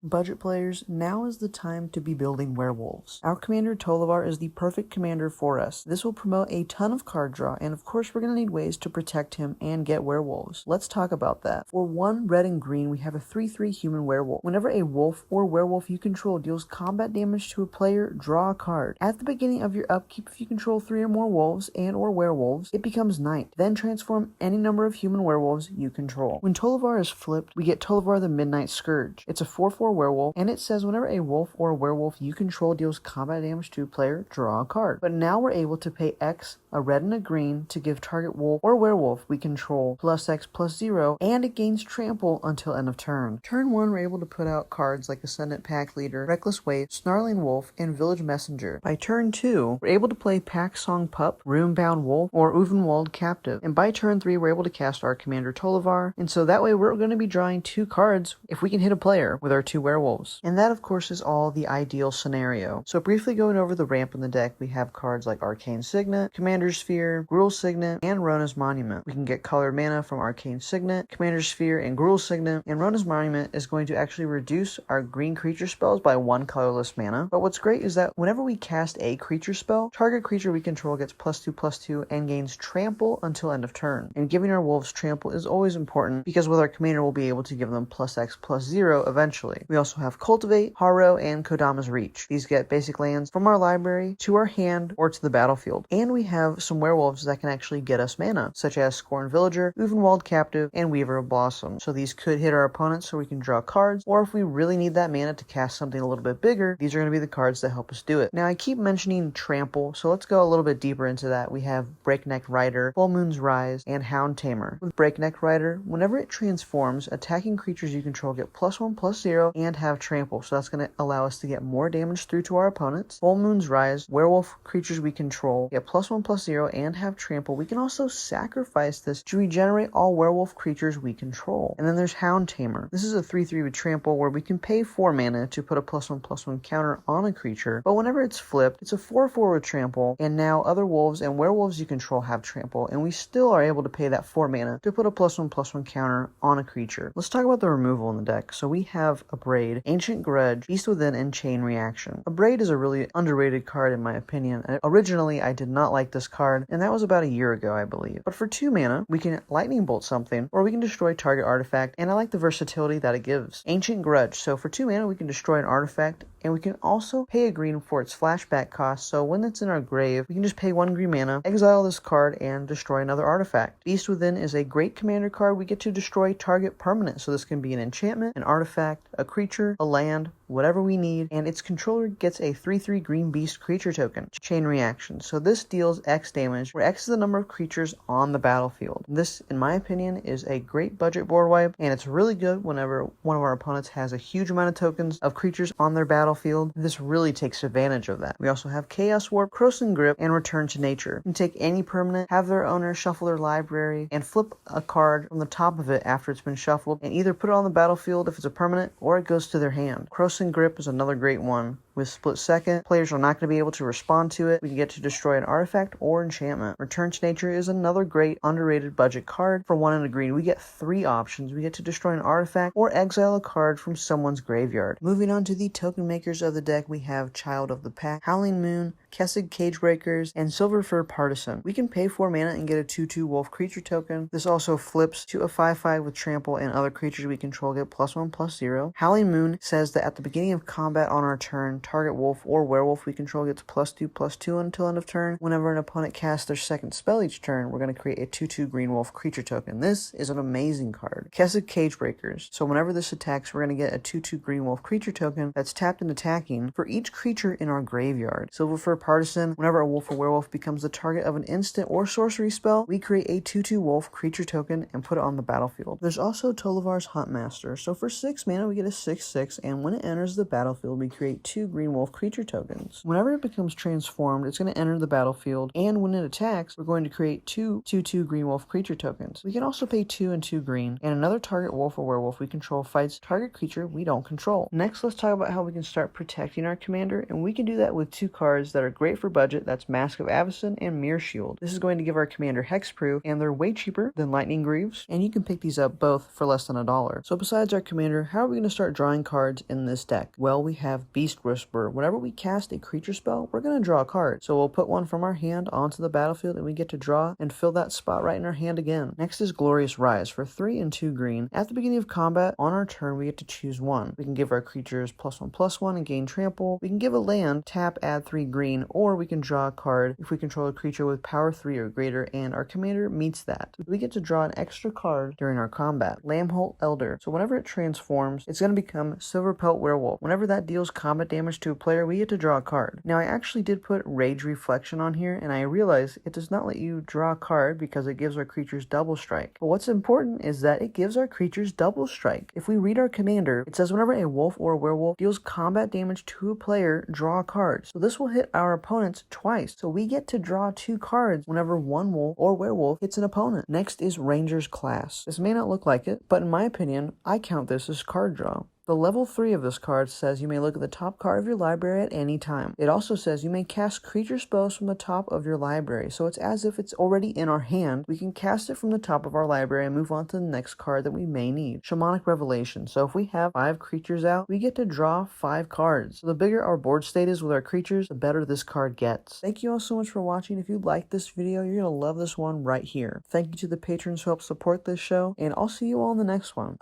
Budget players, now is the time to be building werewolves. Our commander Tovolar is the perfect commander for us. This will promote a ton of card draw, and of course we're going to need ways to protect him and get werewolves. Let's talk about that. For 1 red and green, we have a 3/3 human werewolf. Whenever a wolf or werewolf you control deals combat damage to a player, draw a card. At the beginning of your upkeep, if you control 3 or more wolves and or werewolves, it becomes night. Then transform any number of human werewolves you control. When Tovolar is flipped, we get Tovolar the Midnight Scourge. It's a 4/4 werewolf, and it says whenever a wolf or a werewolf you control deals combat damage to a player, draw a card. But now we're able to pay X, a red and a green, to give target wolf or werewolf we control +X +0, and it gains trample until end of turn. Turn 1, we're able to put out cards like Ascendant Pack Leader, Reckless Waif, Snarling Wolf, and Village Messenger. By turn 2, we're able to play Pack Song Pup, Ruinbound Wolf, or Uvenwald Captive. And by turn 3, we're able to cast our commander Tovolar, and so that way we're going to be drawing 2 cards if we can hit a player with our 2 werewolves. And that, of course, is all the ideal scenario. So briefly going over the ramp in the deck, we have cards like Arcane Signet, Commander's Sphere, Gruul Signet, and Rona's Monument. We can get colored mana from Arcane Signet, Commander's Sphere, and Gruul Signet, and Rona's Monument is going to actually reduce our green creature spells by 1 colorless mana. But what's great is that whenever we cast a creature spell, target creature we control gets +2/+2 and gains trample until end of turn. And giving our wolves trample is always important because with our commander we'll be able to give them +X +0 eventually. We also have Cultivate, Harrow, and Kodama's Reach. These get basic lands from our library to our hand or to the battlefield. And we have some werewolves that can actually get us mana, such as Scorn Villager, Uvenwald Captive, and Weaver of Blossom. So these could hit our opponents so we can draw cards, or if we really need that mana to cast something a little bit bigger, these are going to be the cards that help us do it. Now I keep mentioning Trample, so let's go a little bit deeper into that. We have Breakneck Rider, Full Moon's Rise, and Hound Tamer. With Breakneck Rider, whenever it transforms, attacking creatures you control get +1/+0 and have trample, so that's going to allow us to get more damage through to our opponents. Full Moon's Rise, werewolf creatures we control get +1/+0 and have trample. We can also sacrifice this to regenerate all werewolf creatures we control. And then there's Hound Tamer. This is a 3/3 with trample where we can pay 4 mana to put a +1/+1 counter on a creature, but whenever it's flipped, it's a 4/4 with trample, and now other wolves and werewolves you control have trample, and we still are able to pay that 4 mana to put a +1/+1 counter on a creature. Let's talk about the removal in the deck. So we have a Braid, Ancient Grudge, Beast Within, and Chain Reaction. A Braid is a really underrated card in my opinion. Originally, I did not like this card, and that was about a year ago, I believe. But for 2 mana, we can Lightning Bolt something, or we can destroy target artifact, and I like the versatility that it gives. Ancient Grudge. So for 2 mana, we can destroy an artifact, and we can also pay a green for its flashback cost, so when it's in our grave, we can just pay 1 green mana, exile this card, and destroy another artifact. Beast Within is a great commander card. We get to destroy target permanent, so this can be an enchantment, an artifact, a creature, a land, whatever we need, and its controller gets a 3/3 green beast creature token. Chain Reaction. So this deals X damage, where X is the number of creatures on the battlefield. This, in my opinion, is a great budget board wipe, and it's really good whenever one of our opponents has a huge amount of tokens of creatures on their battlefield. This really takes advantage of that. We also have Chaos Warp, Croson Grip, and Return to Nature. You can take any permanent, have their owner shuffle their library, and flip a card from the top of it after it's been shuffled, and either put it on the battlefield if it's a permanent, or it goes to their hand. Croson Grip is another great one. With Split Second, players are not going to be able to respond to it. We can get to destroy an artifact or enchantment. Return to Nature is another great underrated budget card. For 1 and a green, we get 3 options. We get to destroy an artifact or exile a card from someone's graveyard. Moving on to the token makers of the deck, we have Child of the Pack, Howling Moon, Kessig Cagebreakers, and Silver Fur Partisan. We can pay 4 mana and get a 2/2 wolf creature token. This also flips to a 5/5 with trample, and other creatures we control get +1/+0. Howling Moon says that at the beginning of combat on our turn, target wolf or werewolf we control gets +2/+2 until end of turn. Whenever an opponent casts their second spell each turn, we're going to create a 2/2 green wolf creature token. This is an amazing card. Kessig Cagebreakers. So whenever this attacks, we're going to get a 2/2 green wolf creature token that's tapped and attacking for each creature in our graveyard. Silver Fur Partisan. Whenever a wolf or werewolf becomes the target of an instant or sorcery spell, we create a 2/2 wolf creature token and put it on the battlefield. There's also Torils Hot Master. So for 6 mana, we get a 6/6, and when it enters the battlefield, we create 2 green green wolf creature tokens. Whenever it becomes transformed, it's going to enter the battlefield, and when it attacks, we're going to create 2/2/2 green wolf creature tokens. We can also pay 2 and 2 green, and another target wolf or werewolf we control fights target creature we don't control. Next, let's talk about how we can start protecting our commander, and we can do that with 2 cards that are great for budget. That's Mask of Avacyn and Mirror Shield. This is going to give our commander hexproof, and they're way cheaper than Lightning Greaves, and you can pick these up both for less than $1. So besides our commander, how are we going to start drawing cards in this deck? Well, we have Beast Whisperer. Whenever we cast a creature spell, we're going to draw a card. So we'll put one from our hand onto the battlefield, and we get to draw and fill that spot right in our hand again. Next is Glorious Rise for 3 and 2 green. At the beginning of combat, on our turn, we get to choose one. We can give our creatures +1/+1 and gain trample. We can give a land, tap, add 3 green, or we can draw a card if we control a creature with power 3 or greater, and our commander meets that. We get to draw an extra card during our combat. Lambholt Elder. So whenever it transforms, it's going to become Silverpelt Werewolf. Whenever that deals combat damage to a player, we get to draw a card. Now, I actually did put Rage Reflection on here, and I realized it does not let you draw a card because it gives our creatures double strike. But what's important is that it gives our creatures double strike. If we read our commander, it says whenever a wolf or a werewolf deals combat damage to a player, draw a card. So this will hit our opponents twice. So we get to draw 2 cards whenever one wolf or werewolf hits an opponent. Next is Ranger's Class. This may not look like it, but in my opinion, I count this as card draw. The level 3 of this card says you may look at the top card of your library at any time. It also says you may cast creature spells from the top of your library. So it's as if it's already in our hand. We can cast it from the top of our library and move on to the next card that we may need. Shamanic Revelation. So if we have 5 creatures out, we get to draw 5 cards. So the bigger our board state is with our creatures, the better this card gets. Thank you all so much for watching. If you liked this video, you're going to love this one right here. Thank you to the patrons who help support this show, and I'll see you all in the next one.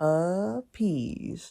Peace.